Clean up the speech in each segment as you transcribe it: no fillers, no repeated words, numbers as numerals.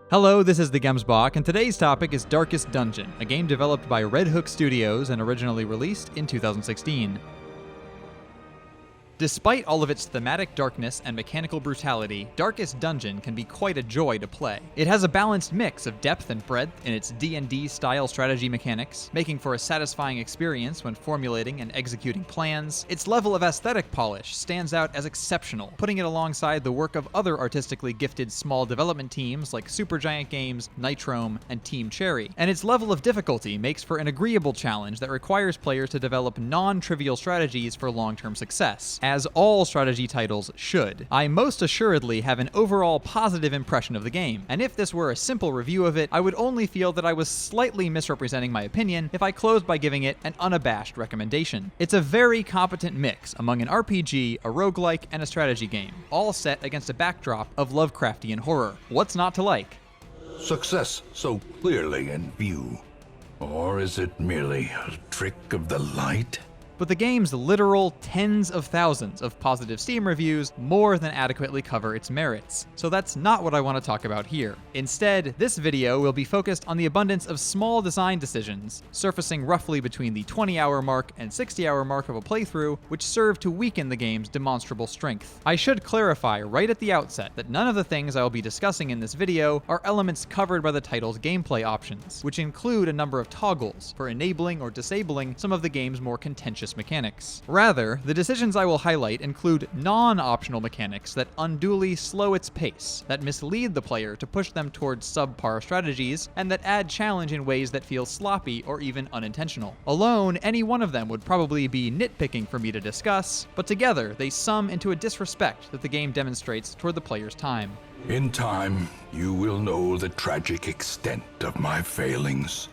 Hello, this is the Gemsbach, and today's topic is Darkest Dungeon, a game developed by Red Hook Studios and originally released in 2016. Despite all of its thematic darkness and mechanical brutality, Darkest Dungeon can be quite a joy to play. It has a balanced mix of depth and breadth in its D&D style strategy mechanics, making for a satisfying experience when formulating and executing plans. Its level of aesthetic polish stands out as exceptional, putting it alongside the work of other artistically gifted small development teams like Supergiant Games, Nitrome, and Team Cherry. And its level of difficulty makes for an agreeable challenge that requires players to develop non-trivial strategies for long-term success, as all strategy titles should. I most assuredly have an overall positive impression of the game, and if this were a simple review of it, I would only feel that I was slightly misrepresenting my opinion if I closed by giving it an unabashed recommendation. It's a very competent mix among an RPG, a roguelike, and a strategy game, all set against a backdrop of Lovecraftian horror. What's not to like? Success so clearly in view. Or is it merely a trick of the light? But the game's literal tens of thousands of positive Steam reviews more than adequately cover its merits, so that's not what I want to talk about here. Instead, this video will be focused on the abundance of small design decisions, surfacing roughly between the 20-hour mark and 60-hour mark of a playthrough, which serve to weaken the game's demonstrable strength. I should clarify right at the outset that none of the things I will be discussing in this video are elements covered by the title's gameplay options, which include a number of toggles for enabling or disabling some of the game's more contentious mechanics. Rather, the decisions I will highlight include non-optional mechanics that unduly slow its pace, that mislead the player to push them towards subpar strategies, and that add challenge in ways that feel sloppy or even unintentional. Alone, any one of them would probably be nitpicking for me to discuss, but together they sum into a disrespect that the game demonstrates toward the player's time. In time, you will know the tragic extent of my failings.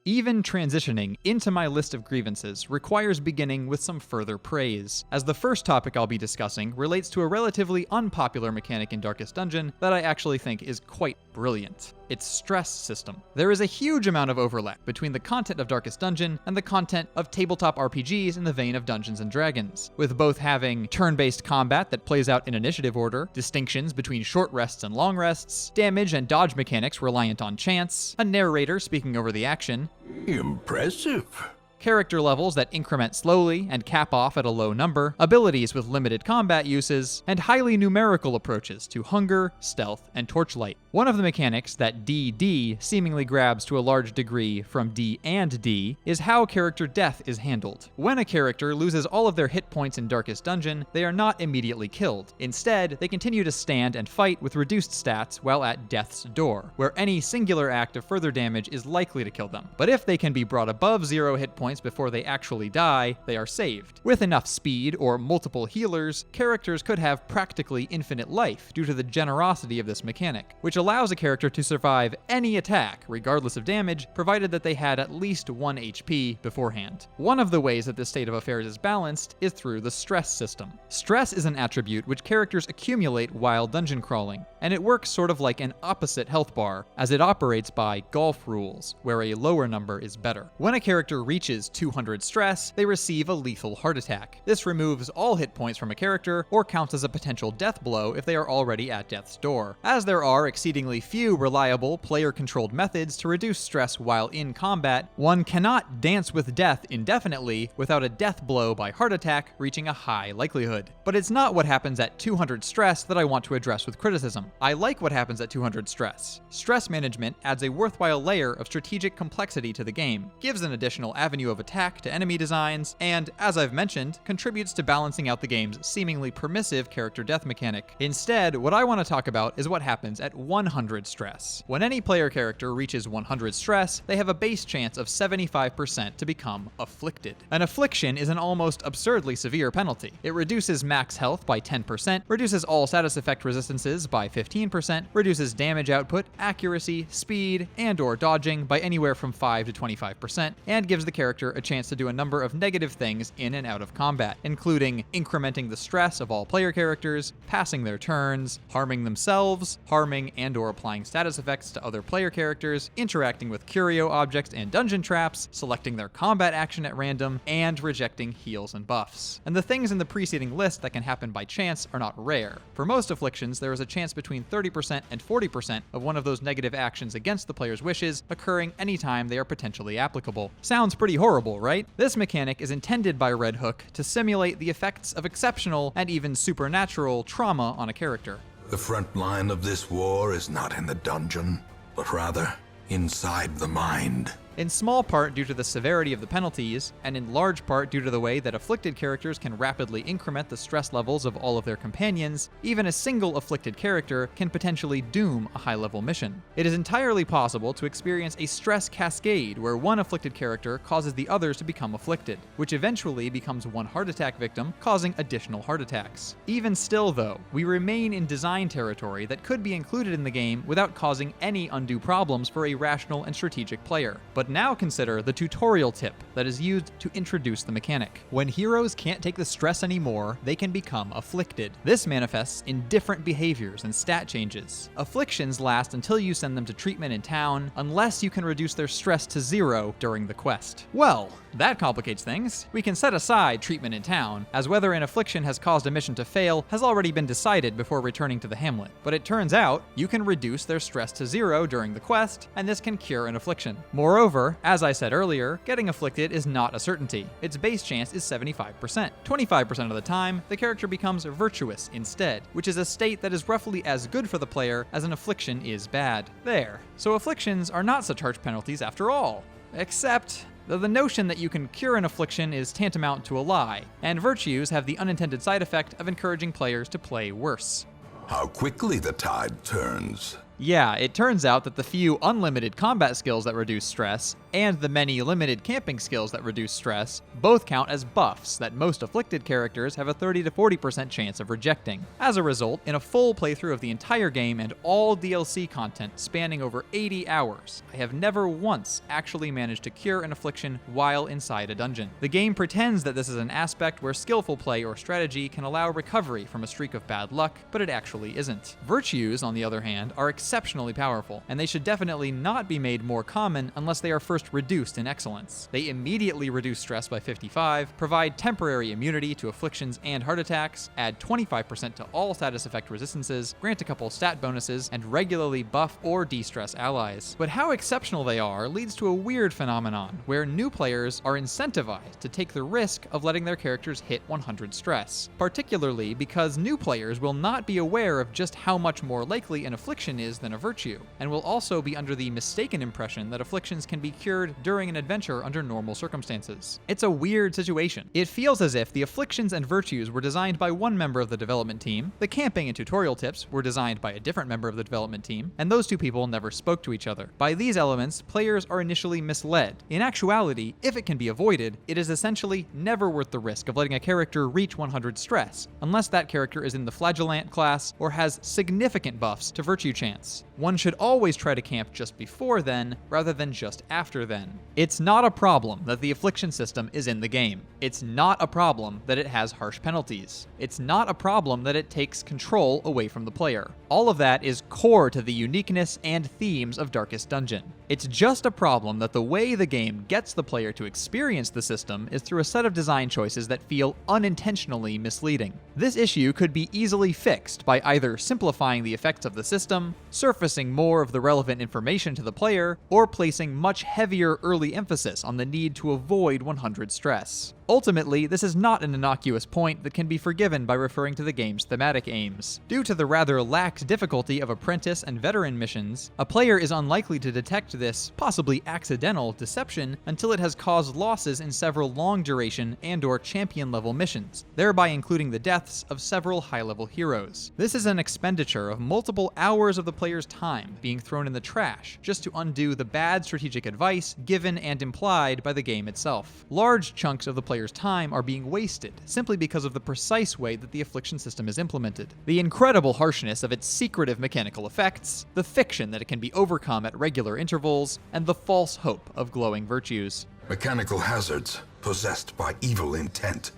Even transitioning into my list of grievances requires beginning with some further praise, as the first topic I'll be discussing relates to a relatively unpopular mechanic in Darkest Dungeon that I actually think is quite brilliant: its stress system. There is a huge amount of overlap between the content of Darkest Dungeon and the content of tabletop RPGs in the vein of Dungeons & Dragons, with both having turn-based combat that plays out in initiative order, distinctions between short rests and long rests, damage and dodge mechanics reliant on chance, a narrator speaking over the action, Impressive. character levels that increment slowly and cap off at a low number, abilities with limited combat uses, and highly numerical approaches to hunger, stealth, and torchlight. One of the mechanics that DD seemingly grabs to a large degree from D&D is how character death is handled. When a character loses all of their hit points in Darkest Dungeon, they are not immediately killed. Instead, they continue to stand and fight with reduced stats while at death's door, where any singular act of further damage is likely to kill them. But if they can be brought above 0 hit points before they actually die, they are saved. With enough speed or multiple healers, characters could have practically infinite life due to the generosity of this mechanic, which allows a character to survive any attack, regardless of damage, provided that they had at least 1 HP beforehand. One of the ways that this state of affairs is balanced is through the stress system. Stress is an attribute which characters accumulate while dungeon crawling, and it works sort of like an opposite health bar, as it operates by golf rules, where a lower number is better. When a character reaches 200 stress, they receive a lethal heart attack. This removes all hit points from a character, or counts as a potential death blow if they are already at death's door. As there are exceedingly few reliable, player-controlled methods to reduce stress while in combat, one cannot dance with death indefinitely without a death blow by heart attack reaching a high likelihood. But it's not what happens at 200 stress that I want to address with criticism. I like what happens at 200 stress. Stress management adds a worthwhile layer of strategic complexity to the game, gives an additional avenue of attack to enemy designs, and, as I've mentioned, contributes to balancing out the game's seemingly permissive character death mechanic. Instead, what I want to talk about is what happens at 100 stress. When any player character reaches 100 stress, they have a base chance of 75% to become afflicted. An affliction is an almost absurdly severe penalty. It reduces max health by 10%, reduces all status effect resistances by 15%, reduces damage output, accuracy, speed, and/or dodging by anywhere from 5 to 25%, and gives the character character a chance to do a number of negative things in and out of combat, including incrementing the stress of all player characters, passing their turns, harming themselves, harming and/or applying status effects to other player characters, interacting with curio objects and dungeon traps, selecting their combat action at random, and rejecting heals and buffs. And the things in the preceding list that can happen by chance are not rare. For most afflictions, there is a chance between 30% and 40% of one of those negative actions against the player's wishes occurring anytime they are potentially applicable. Sounds pretty horrible, right? This mechanic is intended by Red Hook to simulate the effects of exceptional and even supernatural trauma on a character. The front line of this war is not in the dungeon, but rather inside the mind. In small part due to the severity of the penalties, and in large part due to the way that afflicted characters can rapidly increment the stress levels of all of their companions, even a single afflicted character can potentially doom a high-level mission. It is entirely possible to experience a stress cascade where one afflicted character causes the others to become afflicted, which eventually becomes one heart attack victim, causing additional heart attacks. Even still, though, we remain in design territory that could be included in the game without causing any undue problems for a rational and strategic player. But now consider the tutorial tip that is used to introduce the mechanic. When heroes can't take the stress anymore, they can become afflicted. This manifests in different behaviors and stat changes. Afflictions last until you send them to treatment in town, unless you can reduce their stress to 0 during the quest. Well, that complicates things. We can set aside treatment in town, as whether an affliction has caused a mission to fail has already been decided before returning to the hamlet. But it turns out, you can reduce their stress to 0 during the quest, and this can cure an affliction. Moreover, as I said earlier, getting afflicted is not a certainty. Its base chance is 75%. 25% of the time, the character becomes virtuous instead, which is a state that is roughly as good for the player as an affliction is bad. There. So afflictions are not such harsh penalties after all. Except though the notion that you can cure an affliction is tantamount to a lie, and virtues have the unintended side effect of encouraging players to play worse. How quickly the tide turns. Yeah, it turns out that the few unlimited combat skills that reduce stress, and the many limited camping skills that reduce stress, both count as buffs that most afflicted characters have a 30 to 40% chance of rejecting. As a result, in a full playthrough of the entire game and all DLC content spanning over 80 hours, I have never once actually managed to cure an affliction while inside a dungeon. The game pretends that this is an aspect where skillful play or strategy can allow recovery from a streak of bad luck, but it actually isn't. Virtues, on the other hand, are exceptionally powerful, and they should definitely not be made more common unless they are first reduced in excellence. They immediately reduce stress by 55, provide temporary immunity to afflictions and heart attacks, add 25% to all status effect resistances, grant a couple stat bonuses, and regularly buff or de-stress allies. But how exceptional they are leads to a weird phenomenon, where new players are incentivized to take the risk of letting their characters hit 100 stress, particularly because new players will not be aware of just how much more likely an affliction is than a virtue, and will also be under the mistaken impression that afflictions can be cured during an adventure under normal circumstances. It's a weird situation. It feels as if the afflictions and virtues were designed by one member of the development team, the camping and tutorial tips were designed by a different member of the development team, and those two people never spoke to each other. By these elements, players are initially misled. In actuality, if it can be avoided, it is essentially never worth the risk of letting a character reach 100 stress, unless that character is in the flagellant class or has significant buffs to virtue chance. One should always try to camp just before then, rather than just after then. It's not a problem that the affliction system is in the game. It's not a problem that it has harsh penalties. It's not a problem that it takes control away from the player. All of that is core to the uniqueness and themes of Darkest Dungeon. It's just a problem that the way the game gets the player to experience the system is through a set of design choices that feel unintentionally misleading. This issue could be easily fixed by either simplifying the effects of the system, surfacing more of the relevant information to the player, or placing much heavier early emphasis on the need to avoid 100 stress. Ultimately, this is not an innocuous point that can be forgiven by referring to the game's thematic aims. Due to the rather lax difficulty of apprentice and veteran missions, a player is unlikely to detect this, possibly accidental, deception until it has caused losses in several long-duration and/or champion-level missions, thereby including the deaths of several high-level heroes. This is an expenditure of multiple hours of the player's time being thrown in the trash just to undo the bad strategic advice given and implied by the game itself. Large chunks of the player's time are being wasted simply because of the precise way that the affliction system is implemented, the incredible harshness of its secretive mechanical effects, the fiction that it can be overcome at regular intervals, and the false hope of glowing virtues. Mechanical hazards possessed by evil intent.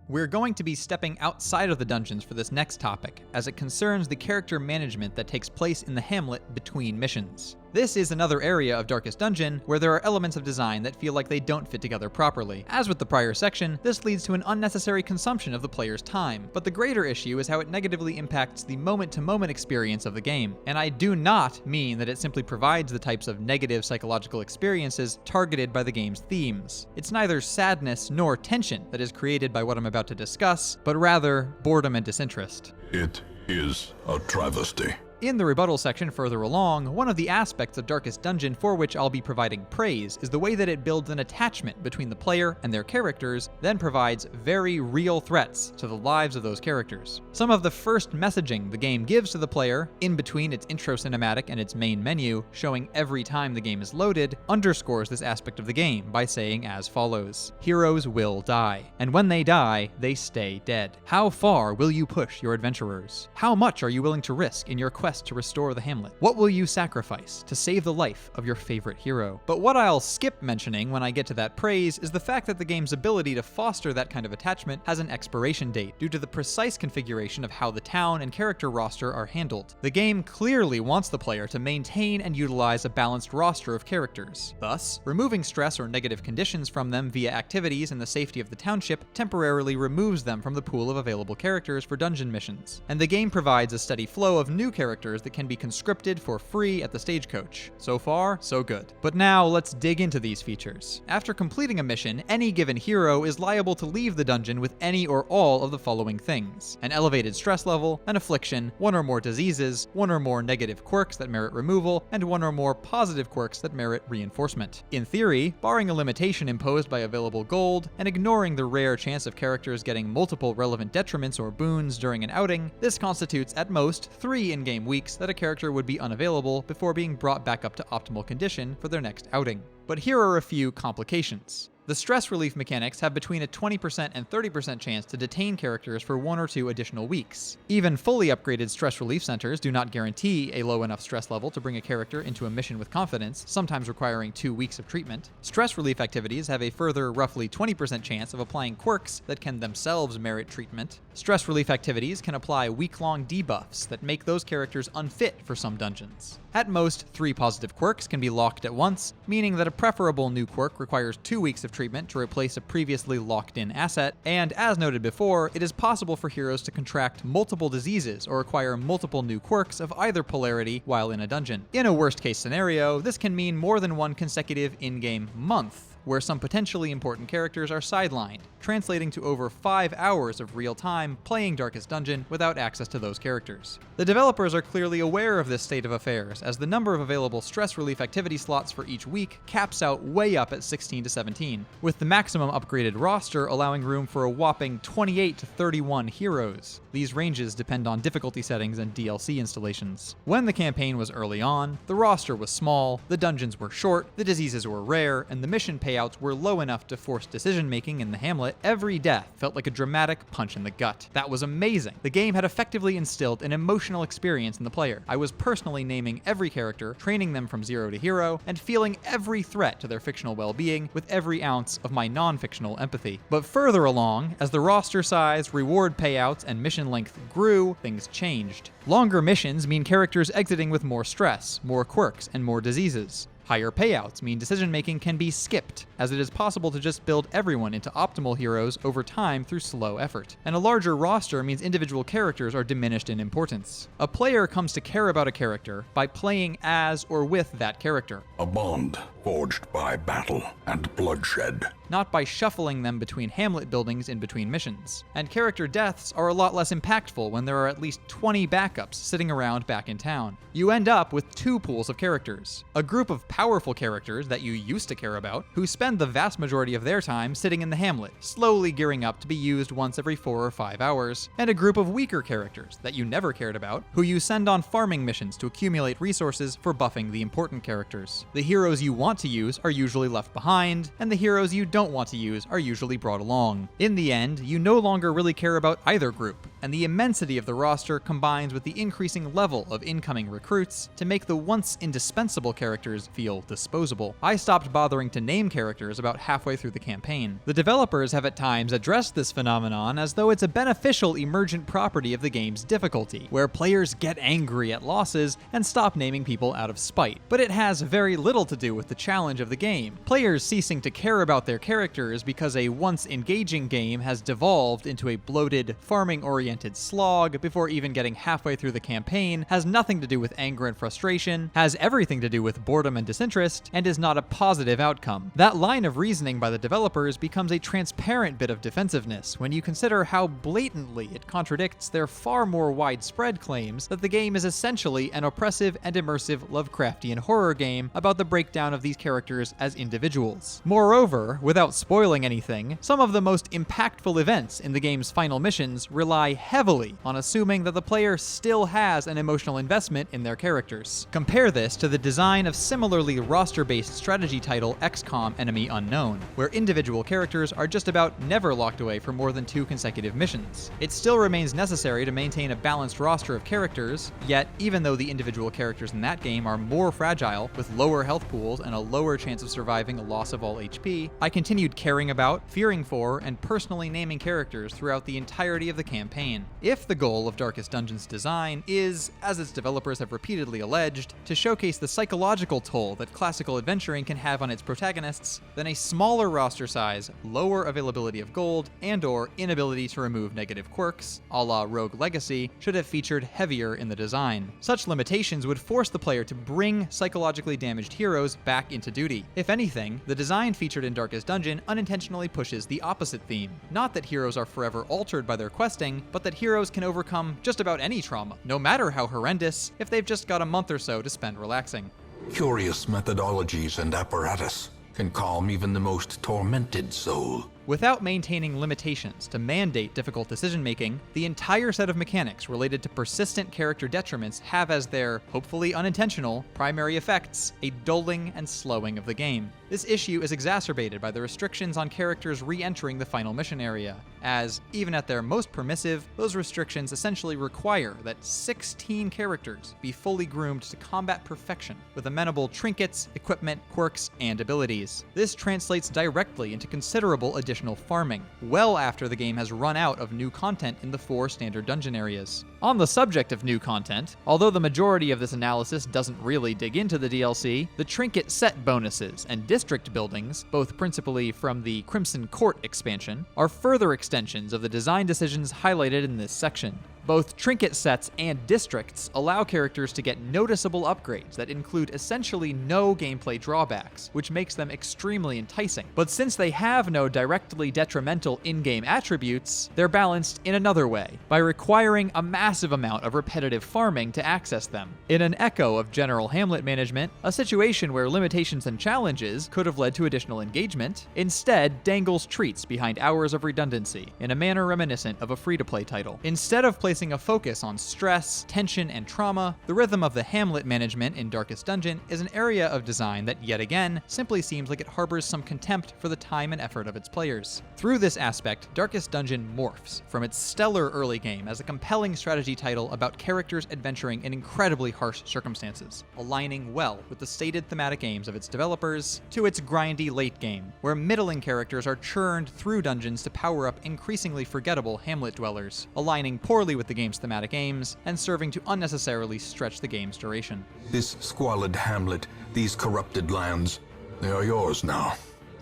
We're going to be stepping outside of the dungeons for this next topic, as it concerns the character management that takes place in the hamlet between missions. This is another area of Darkest Dungeon where there are elements of design that feel like they don't fit together properly. As with the prior section, this leads to an unnecessary consumption of the player's time, but the greater issue is how it negatively impacts the moment-to-moment experience of the game. And I do not mean that it simply provides the types of negative psychological experiences targeted by the game's themes. It's neither sadness nor tension that is created by what I'm about to discuss, but rather boredom and disinterest. It is a travesty. In the rebuttal section further along, one of the aspects of Darkest Dungeon for which I'll be providing praise is the way that it builds an attachment between the player and their characters, then provides very real threats to the lives of those characters. Some of the first messaging the game gives to the player, in between its intro cinematic and its main menu, showing every time the game is loaded, underscores this aspect of the game by saying as follows: "Heroes will die, and when they die, they stay dead. How far will you push your adventurers? How much are you willing to risk in your quest to restore the hamlet? What will you sacrifice to save the life of your favorite hero?" But what I'll skip mentioning when I get to that praise is the fact that the game's ability to foster that kind of attachment has an expiration date due to the precise configuration of how the town and character roster are handled. The game clearly wants the player to maintain and utilize a balanced roster of characters. Thus, removing stress or negative conditions from them via activities in the safety of the township temporarily removes them from the pool of available characters for dungeon missions. And the game provides a steady flow of new characters that can be conscripted for free at the stagecoach. So far, so good. But now let's dig into these features. After completing a mission, any given hero is liable to leave the dungeon with any or all of the following things: an elevated stress level, an affliction, one or more diseases, one or more negative quirks that merit removal, and one or more positive quirks that merit reinforcement. In theory, barring a limitation imposed by available gold, and ignoring the rare chance of characters getting multiple relevant detriments or boons during an outing, this constitutes at most 3 in-game weeks that a character would be unavailable before being brought back up to optimal condition for their next outing. But here are a few complications. The stress relief mechanics have between a 20% and 30% chance to detain characters for 1 or 2 additional weeks. Even fully upgraded stress relief centers do not guarantee a low enough stress level to bring a character into a mission with confidence, sometimes requiring 2 weeks of treatment. Stress relief activities have a further roughly 20% chance of applying quirks that can themselves merit treatment. Stress relief activities can apply week-long debuffs that make those characters unfit for some dungeons. At most, 3 positive quirks can be locked at once, meaning that a preferable new quirk requires 2 weeks of treatment to replace a previously locked-in asset, and as noted before, it is possible for heroes to contract multiple diseases or acquire multiple new quirks of either polarity while in a dungeon. In a worst-case scenario, this can mean more than one consecutive in-game month, where some potentially important characters are sidelined, translating to over 5 hours of real time playing Darkest Dungeon without access to those characters. The developers are clearly aware of this state of affairs, as the number of available stress relief activity slots for each week caps out way up at 16 to 17, with the maximum upgraded roster allowing room for a whopping 28 to 31 heroes. These ranges depend on difficulty settings and DLC installations. When the campaign was early on, the roster was small, the dungeons were short, the diseases were rare, and the mission payouts were low enough to force decision-making in the hamlet. Every death felt like a dramatic punch in the gut. That was amazing. The game had effectively instilled an emotional experience in the player. I was personally naming every character, training them from 0 to hero, and feeling every threat to their fictional well-being with every ounce of my non-fictional empathy. But further along, as the roster size, reward payouts, and mission length grew, things changed. Longer missions mean characters exiting with more stress, more quirks, and more diseases. Higher payouts mean decision-making can be skipped, as it is possible to just build everyone into optimal heroes over time through slow effort. And a larger roster means individual characters are diminished in importance. A player comes to care about a character by playing as or with that character. A bond forged by battle and bloodshed. Not by shuffling them between hamlet buildings in between missions. And character deaths are a lot less impactful when there are at least 20 backups sitting around back in town. You end up with 2 pools of characters. A group of powerful characters that you used to care about, who spend the vast majority of their time sitting in the hamlet, slowly gearing up to be used once every 4 or 5 hours, and a group of weaker characters that you never cared about, who you send on farming missions to accumulate resources for buffing the important characters. The heroes you want to use are usually left behind, and the heroes you don't don't want to use are usually brought along. In the end, you no longer really care about either group, and the immensity of the roster combines with the increasing level of incoming recruits to make the once indispensable characters feel disposable. I stopped bothering to name characters about halfway through the campaign. The developers have at times addressed this phenomenon as though it's a beneficial emergent property of the game's difficulty, where players get angry at losses and stop naming people out of spite. But it has very little to do with the challenge of the game. Players ceasing to care about their characters because a once engaging game has devolved into a bloated, farming-oriented slog before even getting halfway through the campaign has nothing to do with anger and frustration, has everything to do with boredom and disinterest, and is not a positive outcome. That line of reasoning by the developers becomes a transparent bit of defensiveness when you consider how blatantly it contradicts their far more widespread claims that the game is essentially an oppressive and immersive Lovecraftian horror game about the breakdown of these characters as individuals. Moreover, without spoiling anything, some of the most impactful events in the game's final missions rely heavily on assuming that the player still has an emotional investment in their characters. Compare this to the design of similarly roster-based strategy title XCOM Enemy Unknown, where individual characters are just about never locked away for more than 2 consecutive missions. It still remains necessary to maintain a balanced roster of characters, yet even though the individual characters in that game are more fragile, with lower health pools and a lower chance of surviving a loss of all HP, I continued caring about, fearing for, and personally naming characters throughout the entirety of the campaign. If the goal of Darkest Dungeon's design is, as its developers have repeatedly alleged, to showcase the psychological toll that classical adventuring can have on its protagonists, then a smaller roster size, lower availability of gold, and/or inability to remove negative quirks, a la Rogue Legacy, should have featured heavier in the design. Such limitations would force the player to bring psychologically damaged heroes back into duty. If anything, the design featured in Darkest Dungeon unintentionally pushes the opposite theme. Not that heroes are forever altered by their questing, but that heroes can overcome just about any trauma, no matter how horrendous, if they've just got a month or so to spend relaxing. Curious methodologies and apparatus can calm even the most tormented soul. Without maintaining limitations to mandate difficult decision-making, the entire set of mechanics related to persistent character detriments have as their, hopefully unintentional, primary effects a dulling and slowing of the game. This issue is exacerbated by the restrictions on characters re-entering the final mission area, as, even at their most permissive, those restrictions essentially require that 16 characters be fully groomed to combat perfection, with amenable trinkets, equipment, quirks, and abilities. This translates directly into considerable additional farming, well after the game has run out of new content in the 4 standard dungeon areas. On the subject of new content, although the majority of this analysis doesn't really dig into the DLC, the trinket set bonuses and district buildings, both principally from the Crimson Court expansion, are further extensions of the design decisions highlighted in this section. Both trinket sets and districts allow characters to get noticeable upgrades that include essentially no gameplay drawbacks, which makes them extremely enticing. But since they have no directly detrimental in-game attributes, they're balanced in another way, by requiring a massive amount of repetitive farming to access them. In an echo of general Hamlet management, a situation where limitations and challenges could have led to additional engagement, instead dangles treats behind hours of redundancy, in a manner reminiscent of a free-to-play title. Instead of placing a focus on stress, tension, and trauma, the rhythm of the Hamlet management in Darkest Dungeon is an area of design that yet again simply seems like it harbors some contempt for the time and effort of its players. Through this aspect, Darkest Dungeon morphs from its stellar early game as a compelling strategy title about characters adventuring in incredibly harsh circumstances, aligning well with the stated thematic aims of its developers, to its grindy late game, where middling characters are churned through dungeons to power up increasingly forgettable Hamlet dwellers, aligning poorly with the game's thematic aims, and serving to unnecessarily stretch the game's duration. This squalid hamlet, these corrupted lands, they are yours now,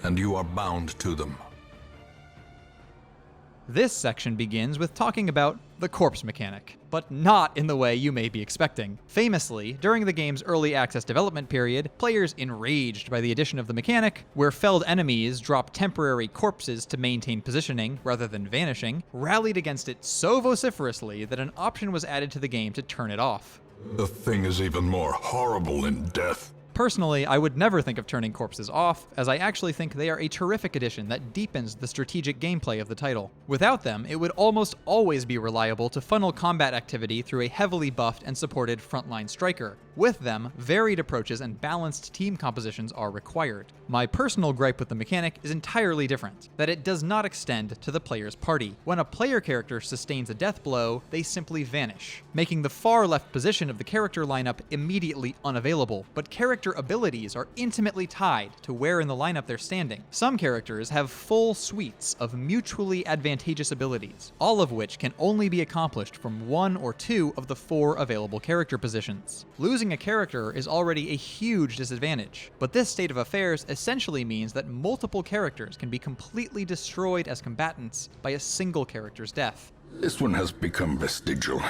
and you are bound to them. This section begins with talking about the corpse mechanic, but not in the way you may be expecting. Famously, during the game's early access development period, players enraged by the addition of the mechanic, where felled enemies drop temporary corpses to maintain positioning rather than vanishing, rallied against it so vociferously that an option was added to the game to turn it off. The thing is even more horrible in death. Personally, I would never think of turning corpses off, as I actually think they are a terrific addition that deepens the strategic gameplay of the title. Without them, it would almost always be reliable to funnel combat activity through a heavily buffed and supported frontline striker. With them, varied approaches and balanced team compositions are required. My personal gripe with the mechanic is entirely different, that it does not extend to the player's party. When a player character sustains a death blow, they simply vanish, making the far left position of the character lineup immediately unavailable, but character abilities are intimately tied to where in the lineup they're standing. Some characters have full suites of mutually advantageous abilities, all of which can only be accomplished from one or two of the 4 available character positions. Losing a character is already a huge disadvantage, but this state of affairs essentially means that multiple characters can be completely destroyed as combatants by a single character's death. This one has become vestigial,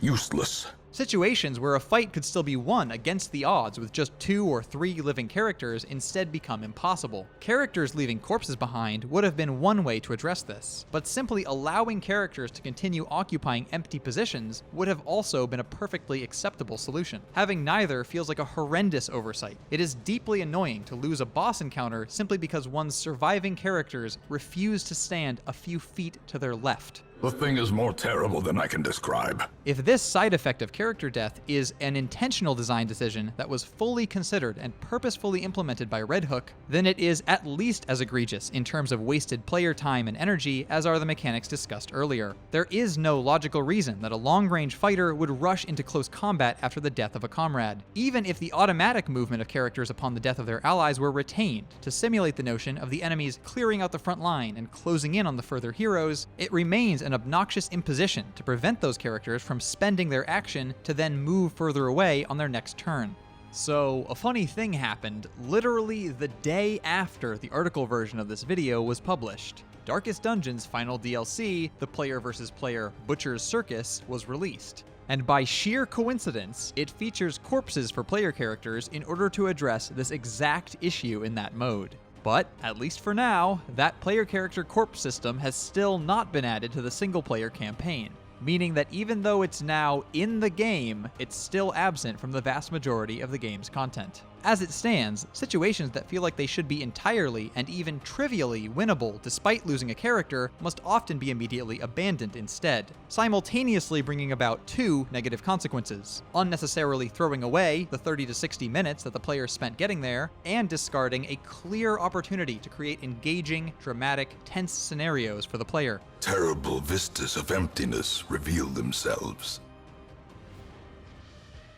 useless. Situations where a fight could still be won against the odds with just 2 or 3 living characters instead become impossible. Characters leaving corpses behind would have been one way to address this, but simply allowing characters to continue occupying empty positions would have also been a perfectly acceptable solution. Having neither feels like a horrendous oversight. It is deeply annoying to lose a boss encounter simply because one's surviving characters refuse to stand a few feet to their left. The thing is more terrible than I can describe. If this side effect of character death is an intentional design decision that was fully considered and purposefully implemented by Red Hook, then it is at least as egregious in terms of wasted player time and energy as are the mechanics discussed earlier. There is no logical reason that a long-range fighter would rush into close combat after the death of a comrade, even if the automatic movement of characters upon the death of their allies were retained to simulate the notion of the enemies clearing out the front line and closing in on the further heroes. It remains an obnoxious imposition to prevent those characters from spending their action to then move further away on their next turn. So, a funny thing happened literally the day after the article version of this video was published. Darkest Dungeon's final DLC, the player versus player Butcher's Circus, was released. And by sheer coincidence, it features corpses for player characters in order to address this exact issue in that mode. But, at least for now, that player character corpse system has still not been added to the single-player campaign, meaning that even though it's now in the game, it's still absent from the vast majority of the game's content. As it stands, situations that feel like they should be entirely and even trivially winnable despite losing a character must often be immediately abandoned instead, simultaneously bringing about 2 negative consequences: unnecessarily throwing away the 30 to 60 minutes that the player spent getting there, and discarding a clear opportunity to create engaging, dramatic, tense scenarios for the player. Terrible vistas of emptiness reveal themselves.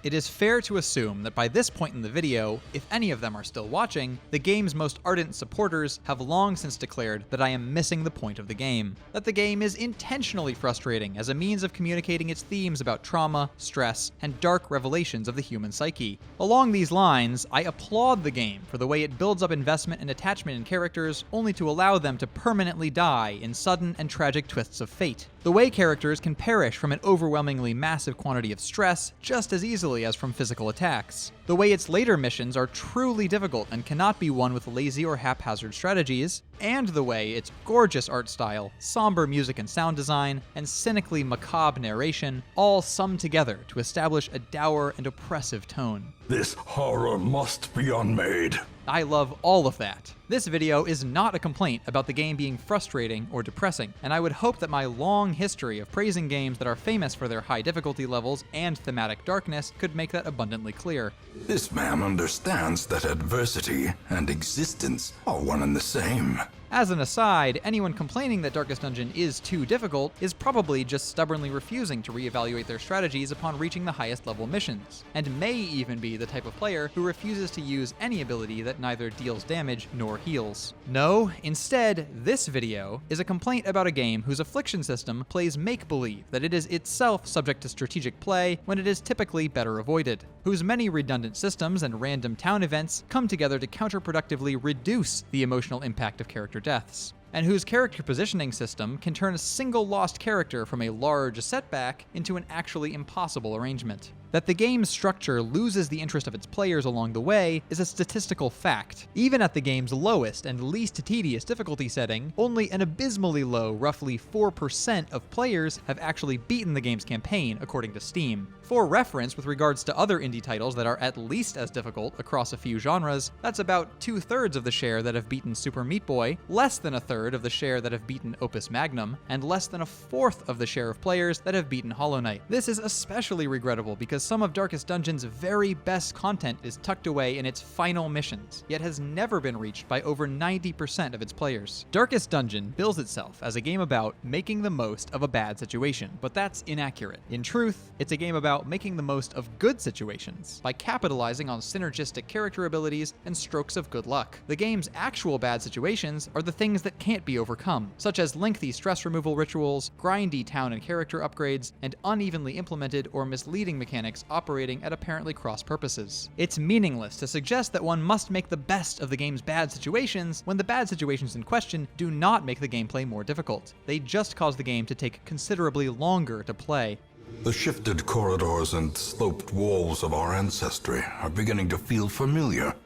It is fair to assume that by this point in the video, if any of them are still watching, the game's most ardent supporters have long since declared that I am missing the point of the game. That the game is intentionally frustrating as a means of communicating its themes about trauma, stress, and dark revelations of the human psyche. Along these lines, I applaud the game for the way it builds up investment and attachment in characters only to allow them to permanently die in sudden and tragic twists of fate. The way characters can perish from an overwhelmingly massive quantity of stress just as easily as from physical attacks. The way its later missions are truly difficult and cannot be won with lazy or haphazard strategies, and the way its gorgeous art style, somber music and sound design, and cynically macabre narration all sum together to establish a dour and oppressive tone. This horror must be unmade. I love all of that. This video is not a complaint about the game being frustrating or depressing, and I would hope that my long history of praising games that are famous for their high difficulty levels and thematic darkness could make that abundantly clear. This man understands that adversity and existence are one and the same. As an aside, anyone complaining that Darkest Dungeon is too difficult is probably just stubbornly refusing to reevaluate their strategies upon reaching the highest level missions, and may even be the type of player who refuses to use any ability that neither deals damage nor heals. No, instead, this video is a complaint about a game whose affliction system plays make-believe that it is itself subject to strategic play when it is typically better avoided, whose many redundant systems and random town events come together to counterproductively reduce the emotional impact of character deaths. and whose character positioning system can turn a single lost character from a large setback into an actually impossible arrangement. That the game's structure loses the interest of its players along the way is a statistical fact. Even at the game's lowest and least tedious difficulty setting, only an abysmally low, roughly 4% of players have actually beaten the game's campaign, according to Steam. For reference, with regards to other indie titles that are at least as difficult across a few genres, that's about 2/3 of the share that have beaten Super Meat Boy, less than 1/3 of the share that have beaten Opus Magnum, and less than 1/4 of the share of players that have beaten Hollow Knight. This is especially regrettable because some of Darkest Dungeon's very best content is tucked away in its final missions, yet has never been reached by over 90% of its players. Darkest Dungeon bills itself as a game about making the most of a bad situation, but that's inaccurate. In truth, it's a game about making the most of good situations by capitalizing on synergistic character abilities and strokes of good luck. The game's actual bad situations are the things that can't be overcome, such as lengthy stress removal rituals, grindy town and character upgrades, and unevenly implemented or misleading mechanics operating at apparently cross purposes. It's meaningless to suggest that one must make the best of the game's bad situations when the bad situations in question do not make the gameplay more difficult. They just cause the game to take considerably longer to play. The shifted corridors and sloped walls of our ancestry are beginning to feel familiar.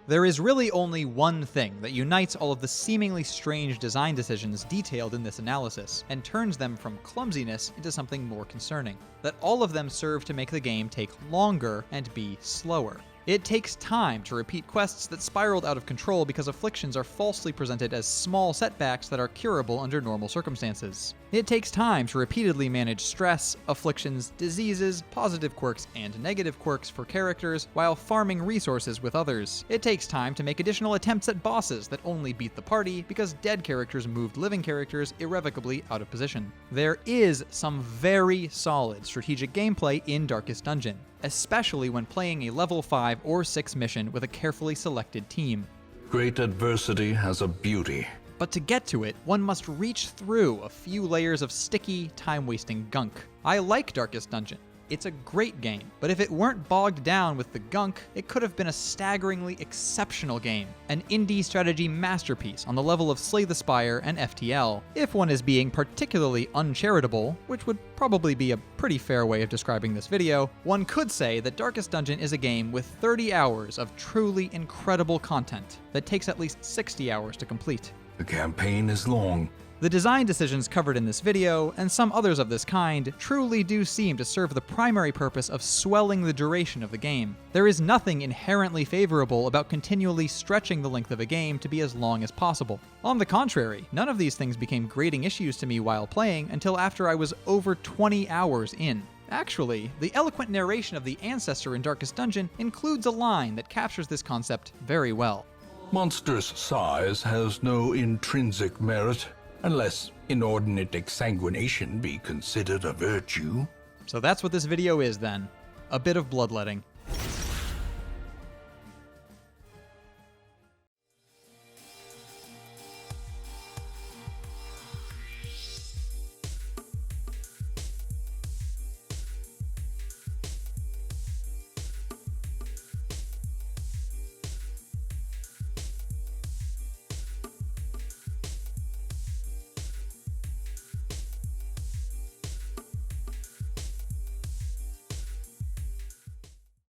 There is really only one thing that unites all of the seemingly strange design decisions detailed in this analysis, and turns them from clumsiness into something more concerning. That all of them serve to make the game take longer and be slower. It takes time to repeat quests that spiraled out of control because afflictions are falsely presented as small setbacks that are curable under normal circumstances. It takes time to repeatedly manage stress, afflictions, diseases, positive quirks, and negative quirks for characters while farming resources with others. It takes time to make additional attempts at bosses that only beat the party because dead characters moved living characters irrevocably out of position. There is some very solid strategic gameplay in Darkest Dungeon, especially when playing a level 5 or 6 mission with a carefully selected team. Great adversity has a beauty. But to get to it, one must reach through a few layers of sticky, time-wasting gunk. I like Darkest Dungeon. It's a great game, but if it weren't bogged down with the gunk, it could have been a staggeringly exceptional game, an indie strategy masterpiece on the level of Slay the Spire and FTL. If one is being particularly uncharitable, which would probably be a pretty fair way of describing this video, one could say that Darkest Dungeon is a game with 30 hours of truly incredible content that takes at least 60 hours to complete. The campaign is long. The design decisions covered in this video, and some others of this kind, truly do seem to serve the primary purpose of swelling the duration of the game. There is nothing inherently favorable about continually stretching the length of a game to be as long as possible. On the contrary, none of these things became grating issues to me while playing until after I was over 20 hours in. Actually, the eloquent narration of the Ancestor in Darkest Dungeon includes a line that captures this concept very well. Monstrous size has no intrinsic merit, unless inordinate exsanguination be considered a virtue. So that's what this video is then. A bit of bloodletting.